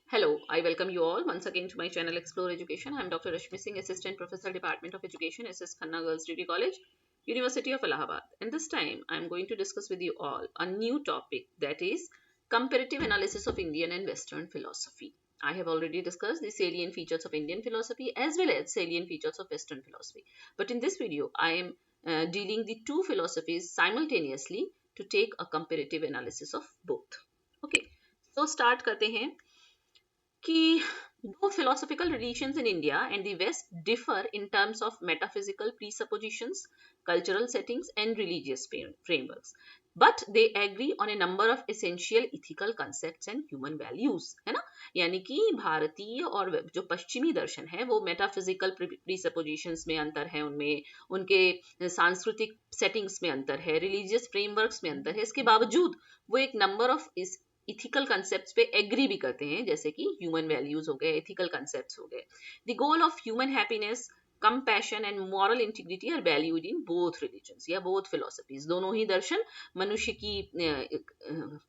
Hello, I welcome you all once again to my channel Explore Education. I am Dr. Rashmi Singh, Assistant Professor, Department of Education, SS Khanna Girls Degree College, University of Allahabad. And this time I am going to discuss with you all a new topic, that is comparative analysis of Indian and Western philosophy. I have already discussed the salient features of Indian philosophy as well as salient features of Western philosophy. But in this video, I am dealing the two philosophies simultaneously to take a comparative analysis of both. Okay, so start करते हैं कि though philosophical traditions in India and the West differ in terms of metaphysical presuppositions, cultural settings, and religious frameworks, but they agree on a number of essential ethical concepts and human values, है ना? यानी कि भारतीय और जो पश्चिमी दर्शन है वो मेटाफिजिकल प्रीसपोजिशंस में अंतर है, उनमें उनके सांस्कृतिक सेटिंग्स में अंतर है, रिलीजियस फ्रेमवर्क्स में अंतर है, इसके बावजूद वो एक नंबर ऑफ इथिकल कंसेप्ट्स पे एग्री भी करते हैं, जैसे कि ह्यूमन वैल्यूज हो गए, एथिकल कंसेप्ट्स हो गए. The goal of human happiness, compassion and moral integrity are valued in both religions या बोथ फिलोसफीज. दोनों ही दर्शन मनुष्य की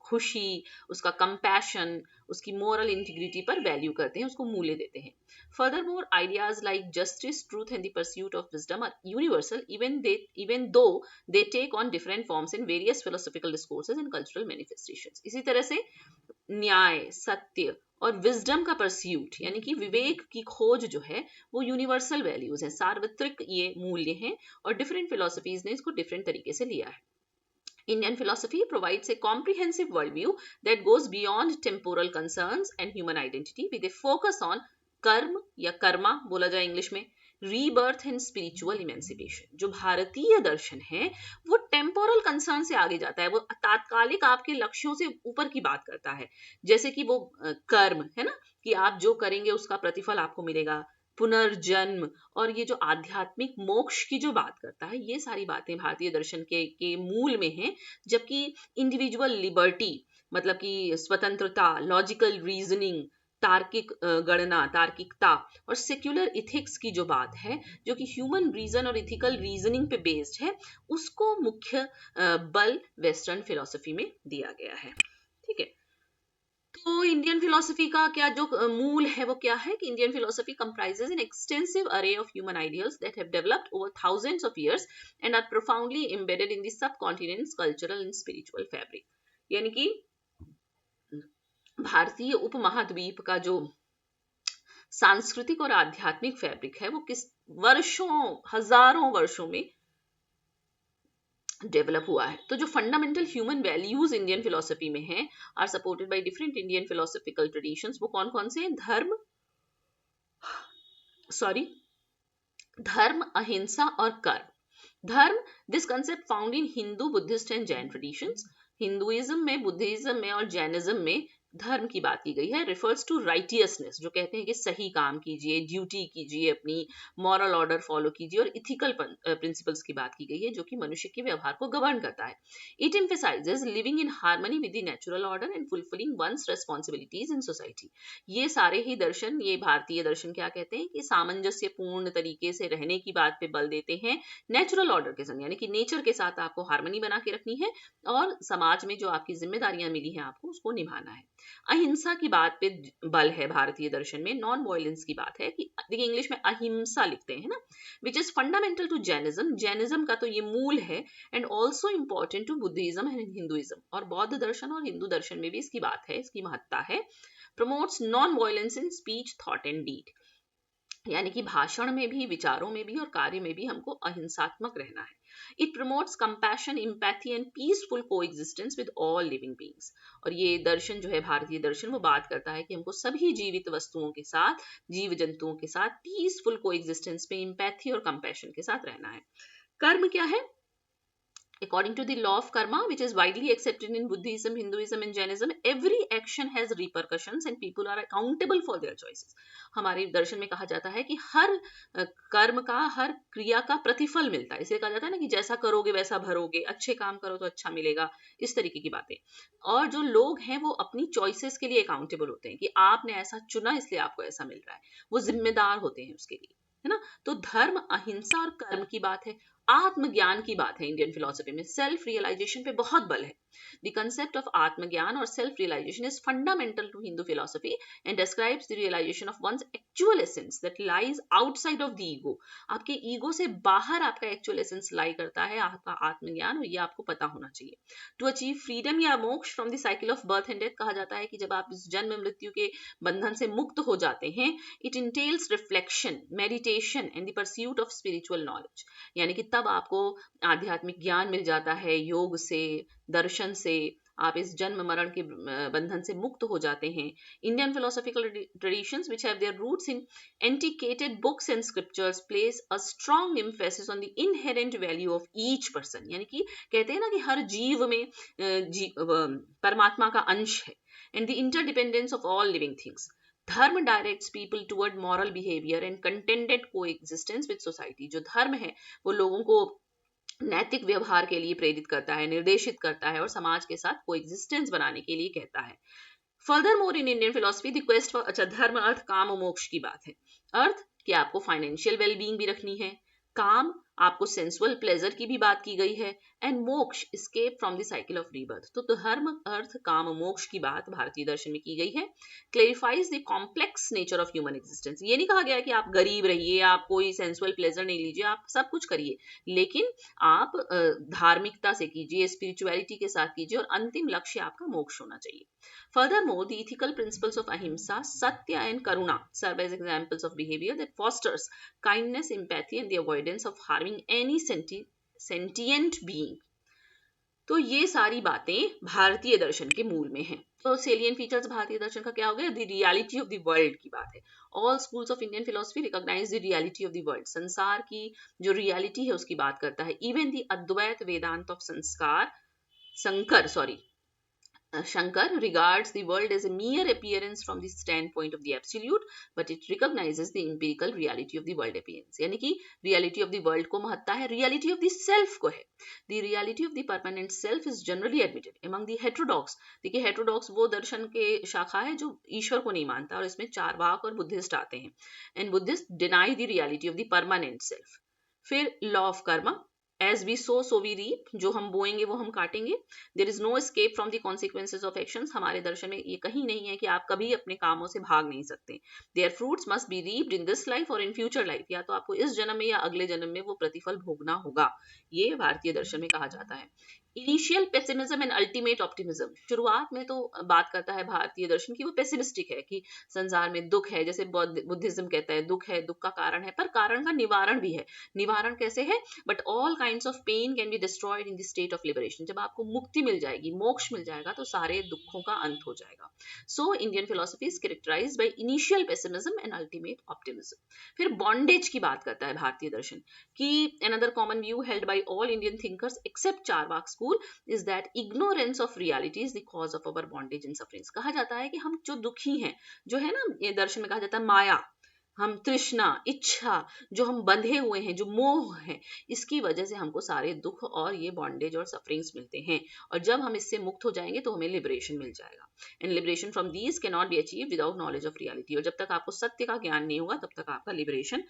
खुशी, उसका कंपैशन, उसकी मोरल इंटीग्रिटी पर वैल्यू करते हैं, उसको मूल्य देते हैं. Furthermore, ideas like justice, truth, and the pursuit of wisdom are universal, even though they take on different forms in various philosophical discourses and cultural manifestations. इसी तरह से न्याय, सत्य और विजडम का परस्यूट यानी कि विवेक की खोज जो है वो यूनिवर्सल वैल्यूज है, सार्वत्रिक ये मूल्य हैं, और डिफरेंट फिलोसफीज ने इसको डिफरेंट तरीके से लिया है. Indian philosophy provides a comprehensive worldview that goes beyond temporal concerns and human identity with a focus on कर्म या कर्मा बोला जाए इंग्लिश में, रीबर्थ एंड स्पिरिचुअल इमेंसिपेशन. जो भारतीय दर्शन है वो टेम्पोरल कंसर्न से आगे जाता है, वो तात्कालिक आपके लक्ष्यों से ऊपर की बात करता है, जैसे कि वो कर्म है ना, कि आप जो करेंगे उसका प्रतिफल आपको मिलेगा, पुनर्जन्म, और ये जो आध्यात्मिक मोक्ष की जो बात करता है, ये सारी बातें भारतीय दर्शन के मूल में हैं. जबकि इंडिविजुअल लिबर्टी मतलब कि स्वतंत्रता, लॉजिकल रीजनिंग, तार्किक गणना, तार्किकता और सेक्युलर इथिक्स की जो बात है, जो कि ह्यूमन रीजन और इथिकल रीजनिंग पे बेस्ड है, उसको मुख्य बल वेस्टर्न फिलोसफी में दिया गया है. ठीक है, तो इंडियन फिलोसफी का क्या जो मूल है वो क्या है कि Indian philosophy comprises an extensive array of human ideals that have developed over thousands of years and are profoundly embedded in the subcontinent's cultural and spiritual fabric. यानी कि भारतीय उपमहाद्वीप का जो सांस्कृतिक और आध्यात्मिक फैब्रिक है वो किस वर्षों, हजारों वर्षों में डेवलप हुआ है. तो जो fundamental human values Indian philosophy में हैं are supported by different Indian philosophical traditions. वो कौन कौन से हैं? धर्म, अहिंसा और कर्म. धर्म, this concept found in Hindu, Buddhist and Jain traditions. Hinduism में, बुद्धिज्म में और जैनिज्म में धर्म की बात की गई है. रिफर्स टू राइटियसनेस, जो कहते हैं कि सही काम कीजिए, ड्यूटी कीजिए, अपनी मॉरल ऑर्डर फॉलो कीजिए, और इथिकल प्रिंसिपल्स की बात की गई है जो कि मनुष्य के व्यवहार को गवर्न करता है. It emphasises living in harmony with the natural order and fulfilling one's responsibilities in society. ये सारे ही दर्शन, ये भारतीय दर्शन क्या कहते हैं कि सामंजस्य पूर्ण तरीके से रहने की बात पे बल देते हैं, नेचुरल ऑर्डर के संग, यानी कि नेचर के साथ आपको हार्मनी बना के रखनी है और समाज में जो आपकी जिम्मेदारियां मिली हैं आपको उसको निभाना है. अहिंसा की बात पे बल है भारतीय दर्शन में. नॉन वायलेंस की बात है कि देखिए इंग्लिश में अहिंसा लिखते हैं ना, which is fundamental to Jainism. Jainism का तो ये मूल है and also important to Buddhism and Hinduism. और बौद्ध दर्शन और हिंदू दर्शन में भी इसकी बात है, इसकी महत्ता है. Promotes non violence in speech, thought and deed. यानी कि भाषण में भी, विचारों में भी और कार्य में भी हमको अहिंसात्मक रहना है. It promotes compassion, empathy and peaceful coexistence with all living beings. और ये दर्शन जो है भारतीय दर्शन, वो बात करता है कि हमको सभी जीवित वस्तुओं के साथ, जीव जंतुओं के साथ पीसफुल कोएग्जिस्टेंस में एम्पैथी और कंपैशन के साथ रहना है. कर्म क्या है? According to the law of karma, which is widely accepted in Buddhism, Hinduism and Jainism, every action has repercussions and people are accountable for their choices. हमारे दर्शन में कहा जाता है कि हर कर्म का, हर क्रिया का प्रतिफल मिलता है. इसे कहा जाता है ना कि जैसा करोगे वैसा भरोगे, अच्छे काम करो तो अच्छा मिलेगा, इस तरीके की बातें. और जो लोग हैं वो अपनी चॉइसेस के लिए अकाउंटेबल होते हैं कि आपने ऐसा चुना इसलिए आपको ऐसा मिल रहा है, वो जिम्मेदार होते हैं उसके लिए, है ना. तो धर्म, अहिंसा और कर्म की बात है. आत्मज्ञान की बात है इंडियन फिलोसफी में, सेल्फ रियलाइजेशन पे बहुत बल है. द कंसेप्ट ऑफ आत्मज्ञान और self realisation is fundamental to Hindu philosophy and describes the realisation of one's actual essence that lies outside of the ego. आपके ईगो से बाहर आपका एक्चुअल एसेंस लाई करता है आपका आत्मज्ञान, और ये आपको पता होना चाहिए. टू अचीव फ्रीडम या मोक्ष from the cycle of birth and death, कहा जाता है कि जब आप इस जन्म मृत्यु के बंधन से मुक्त हो जाते हैं, it entails reflection, meditation and the pursuit of spiritual knowledge. यानी कि तब आपको आध्यात्मिक ज्ञान मिल जाता है, योग से, दर्शन से आप इस जन्म मरण के बंधन से मुक्त हो जाते हैं. Indian philosophical traditions which have their roots in antiquated books and scriptures place a strong emphasis on the inherent value of each person. यानी कि कहते हैं ना कि हर जीव में परमात्मा का अंश है, and the interdependence of all living things. धर्म directs people toward moral behaviour and contented coexistence with society. जो धर्म है वो लोगों को नैतिक व्यवहार के लिए प्रेरित करता है, निर्देशित करता है और समाज के साथ कोएग्जिस्टेंस बनाने के लिए कहता है. Further more in Indian philosophy the quest for, अच्छा धर्म अर्थ काम और मोक्ष की बात है. अर्थ कि आपको फाइनेंशियल वेलबींग भी रखनी है, काम आपको सेंसुअल प्लेजर की भी बात की गई है, एंड मोक्ष escape from the cycle of rebirth. तो धर्म अर्थ काम मोक्ष की बात भारतीय दर्शन में की गई है. Clarifies the complex nature of human existence. ये नहीं कहा गया कि आप गरीब रहिए, आप कोई सेंसुअल प्लेजर नहीं लीजिए, आप सब कुछ करिए, लेकिन आप धार्मिकता से कीजिए, स्पिरिचुअलिटी के साथ कीजिए, और अंतिम लक्ष्य आपका मोक्ष होना चाहिए. Furthermore, the ethical principles of ahimsa, satya and karuna serve as examples of behavior that fosters kindness, empathy and the avoidance of harming any sentient being. तो ये सारी बातें भारतीय दर्शन के मूल में हैं. तो सेलियंट फीचर्स भारतीय दर्शन का क्या हो गया? The reality of the world की बात है. All schools of Indian philosophy recognise the reality of the world. संसार की जो रियलिटी है उसकी बात करता है. Even the Advaita Vedanta of Shankar regards the world as a mere appearance from the standpoint of the absolute, but it recognizes the empirical reality of the world appearance. यानी कि reality of the world को महत्ता है, reality of the self को है. The reality of the permanent self is generally admitted among the heterodox. देखिए heterodox वो दर्शन के शाखा है जो ईश्वर को नहीं मानता, और इसमें चारवाक और बुद्धिस्ट आते हैं. And Buddhists deny the reality of the permanent self. फिर law of karma, as we sow so we reap. जो हम बोएंगे वो हम काटेंगे. There is no escape from the consequences of actions. हमारे दर्शन में ये कहीं नहीं है कि आप कभी अपने कामों से भाग नहीं सकते. Their fruits must be reaped in this life or in future life. या तो आपको इस जन्म में या अगले जन्म में वो प्रतिफल भोगना होगा. ये भारतीय दर्शन में कहा जाता है. Initial pessimism and ultimate optimism. शुरुआत में तो बात करता है भारतीय दर्शन की वो पेसिमिस्टिक है कि संसार में दुख है, जैसे बुद्धिज्म कहता है दुख है, दुख का कारण है, पर कारण का निवारण भी है. निवारण कैसे है? But all kinds of pain can be destroyed in the state of liberation. जब आपको मुक्ति मिल जाएगी, मोक्ष मिल जाएगा, तो सारे दुखों का अंत हो जाएगा. So Indian philosophy is characterised by initial pessimism and ultimate optimism. फिर बॉन्डेज की बात करता है भारतीय दर्शन कि another common view held by all Indian thinkers except Charvaka school is that ignorance of reality is the cause of our bondage and sufferings. कहा जाता है कि हम जो दुखी हैं, जो है ना, ये दर्शन में कहा जाता है माया, हम तृष्णा, इच्छा, जो हम बंधे हुए हैं, जो मोह है, इसकी वजह से हमको सारे दुख और ये बॉन्डेज और सफरिंग्स मिलते हैं. और जब हम इससे मुक्त हो जाएंगे तो हमें लिबरेशन मिल जाएगा. And liberation from these can not be achieve without knowledge of reality. और जब तक आपको सत्य का ज्ञान नहीं होगा तब तक आपका लिबरेशन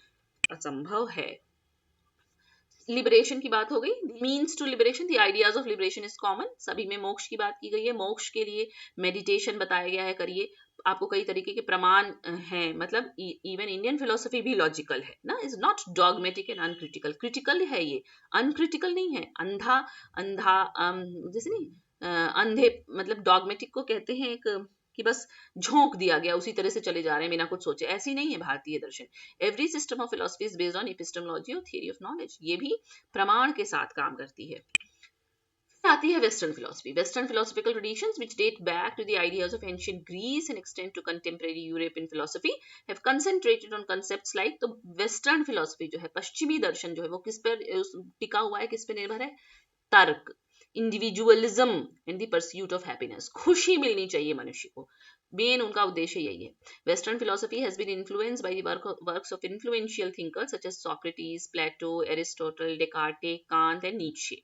असंभव है. लिबरेशन की बात हो गई. Means to liberation, the ideas of liberation is common. सभी में मोक्ष की बात की गई है. मोक्ष के लिए मेडिटेशन बताया गया है, करिए. आपको कई तरीके के प्रमाण हैं, मतलब इवन इंडियन फिलोसफी भी लॉजिकल है ना, is not dogmatic and uncritical. Critical है ये, अनक्रिटिकल नहीं है. अंधा जैसे नहीं, अंधे मतलब डॉगमेटिक को कहते हैं एक कि बस झोंक दिया गया, उसी तरह से चले जा रहे हैं बिना कुछ सोचे. ऐसी नहीं है भारतीय दर्शन. Every system of philosophy is based on epistemology और थियरी ऑफ नॉलेज. ये भी प्रमाण के साथ काम करती है. आती है western philosophy. Western philosophical traditions which date back to the ideas of ancient Greece and extend to contemporary European philosophy have concentrated on concepts like, तो वेस्टर्न फिलोसफी जो है, पश्चिमी दर्शन जो है, वो किस पर टिका हुआ है, किस पर निर्भर है? तर्क, individualism and the pursuit of happiness. खुशी मिलनी चाहिए मनुष्य को, मेन उनका उद्देश्य यही है. Western philosophy has been influenced by the works of influential thinkers such as Socrates, Plato, Aristotle, Descartes, Kant and Nietzsche.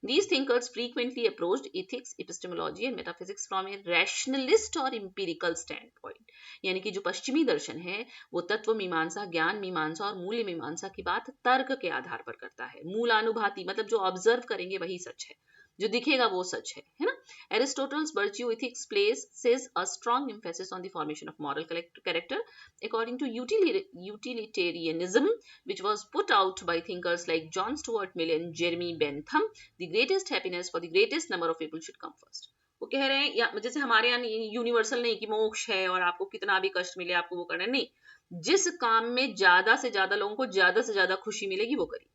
These thinkers frequently approached ethics, epistemology and metaphysics from a rationalist or empirical standpoint. यानी कि जो पश्चिमी दर्शन है वो तत्व मीमांसा, ज्ञान मीमांसा और मूल्य मीमांसा की बात तर्क के आधार पर करता है। मूलानुभाति मतलब जो ऑब्जर्व करेंगे वही सच है, जो दिखेगा वो सच है ना। Aristotle's virtue ethics places a strong emphasis on the formation of moral character according to utilitarianism, which was put out by thinkers like John Stuart Mill and Jeremy Bentham. The greatest happiness for the greatest number of people should come first. वो कह रहे हैं, या जैसे हमारे यहाँ universal नहीं कि मोक्ष है और आपको कितना भी कष्ट मिले आपको वो करना है, नहीं, जिस काम में ज्यादा से ज्यादा लोगों को ज्यादा से ज्यादा खुशी मिलेगी वो करिए।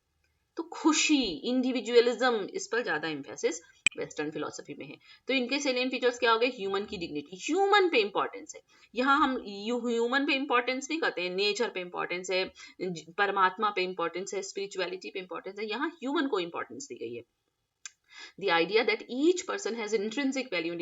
तो खुशी, इंडिविजुअलिज्म, इस पर ज्यादा एम्फेसिस वेस्टर्न फिलोसफी में है। तो इनके सेलियन फीचर्स क्या हो गए? ह्यूमन की डिग्निटी, ह्यूमन पे इंपॉर्टेंस है। यहाँ हम ह्यूमन पे इंपॉर्टेंस नहीं करते हैं, नेचर पे इंपॉर्टेंस है, परमात्मा पे इंपॉर्टेंस है, स्पिरिचुअलिटी पे इंपॉर्टेंस है, यहाँ ह्यूमन को इंपॉर्टेंस दी गई है। The idea that each person has intrinsic value and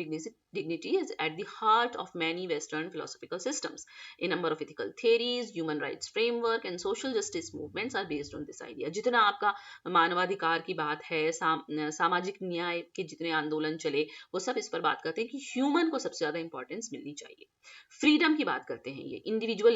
dignity is at the heart of many Western philosophical systems. A number of ethical theories, human rights framework, and social justice movements are based on this idea. जितना आपका मानवाधिकार की बात है, सामाजिक न्याय के जितने आंदोलन चले, वो सब इस पर बात करते हैं कि ह्यूमन को सबसे ज्यादा इंपॉर्टेंस मिलनी चाहिए। फ्रीडम की बात करते हैं ये, individual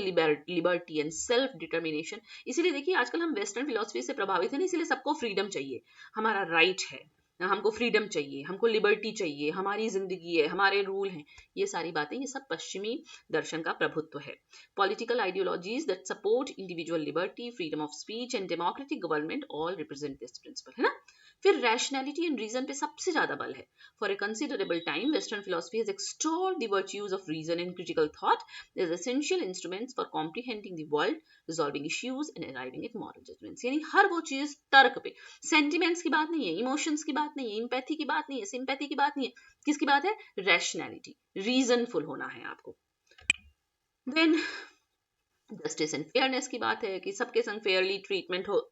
liberty and self determination. इसीलिए देखिए आजकल हम वेस्टर्न फिलोसफी से प्रभावित हैं, इसीलिए सबको फ्रीडम चाहिए, हमारा राइट है, हमको फ्रीडम चाहिए, हमको लिबर्टी चाहिए, हमारी जिंदगी है, हमारे रूल हैं, ये सारी बातें, ये सब पश्चिमी दर्शन का प्रभुत्व है। Political ideologies that support individual liberty, freedom of speech and democratic government all represent this principle, है ना। फिर रैशनैलिटी एंड रीजन पे सबसे ज्यादा बल है। For a considerable time western philosophy has extolled the virtues of reason and critical thought as essential instruments for comprehending the world, resolving issues and arriving at moral judgements. यानी हर वो चीज तर्क पे, सेंटिमेंट्स की बात नहीं है, इमोशंस की बात नहीं है, इम्पैथी की बात नहीं है, सिंपैथी की बात नहीं है, किसकी बात है? रैशनैलिटी, रीजनफुल होना है आपको। देन जस्टिस एंड फेयरनेस की बात है कि सबके संग फेयरली ट्रीटमेंट हो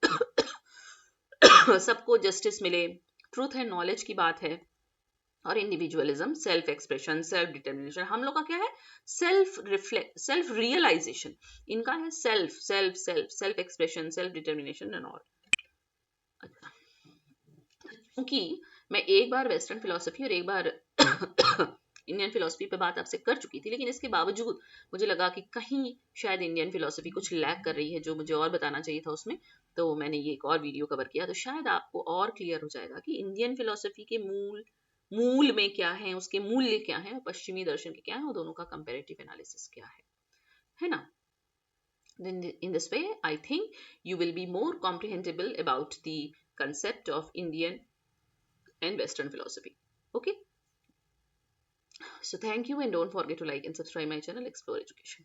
सबको जस्टिस मिले। ट्रूथ एंड नॉलेज की बात है। और individualism, self expression, self determination. हम लोग का क्या है? Self realisation. इनका है self expression, self determination and all. अच्छा, क्योंकि मैं एक बार वेस्टर्न फिलोसफी और एक बार इंडियन फिलोसफी पे बात आपसे कर चुकी थी, लेकिन इसके बावजूद मुझे लगा कि कहीं शायद इंडियन फिलोसफी कुछ लैक कर रही है, जो मुझे और बताना चाहिए था उसमें, तो मैंने ये एक और वीडियो कवर किया, तो शायद आपको और क्लियर हो जाएगा कि इंडियन फिलोसफी के मूल में क्या है, उसके मूल्य क्या है, पश्चिमी दर्शन के क्या है, और दोनों का कंपैरेटिव एनालिसिस क्या है ना। Then in this way, I think you will be more comprehensible about the concept of Indian and Western philosophy. Okay. So thank you, and don't forget to like and subscribe my channel, Explore Education.